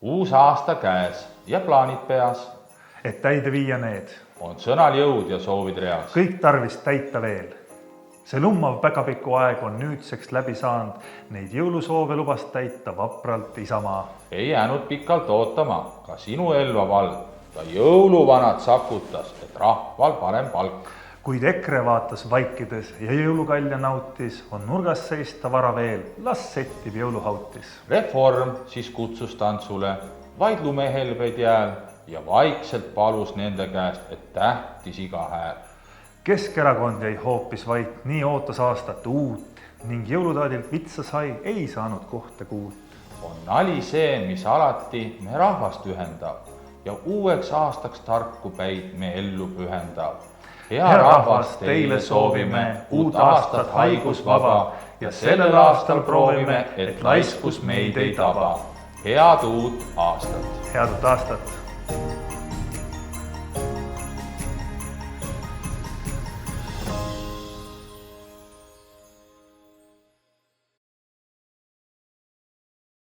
Uus aasta käes ja plaanid peas. Et täide viia need. On sõnal jõud ja soovid reas. Kõik tarvis täita veel. See lummav päkapiku aeg on nüüdseks läbi saanud. Neid jõulusoove lubas täita vapralt Isamaa. Ei jäänud pikalt ootama, ka sinu elva vald. Ta jõuluvanad sakutas, et rahval parem palk. Kuid EKRE vaatas vaikides ja jõulukalja nautis, on nurgas seista vara veel, las settib jõuluhautis. Reform siis kutsus tantsule vaid lumehelbeid jääl ja vaikselt palus nende käest, et tähtis iga hääl. Keskerakond jäi hoopis vait, nii ootas aastat uut ning jõulutaadilt vitsa sai, ei saanud kohta kuut. On nali see, mis alati me rahvast ühendab ja uueks aastaks tarku päid me ellu pühendab. Hea rahvas, teile soovime uut aastat haigusvaba ja sellel aastal proovime, et laiskus meid ei taba. Head uut aastat! Head uut aastat!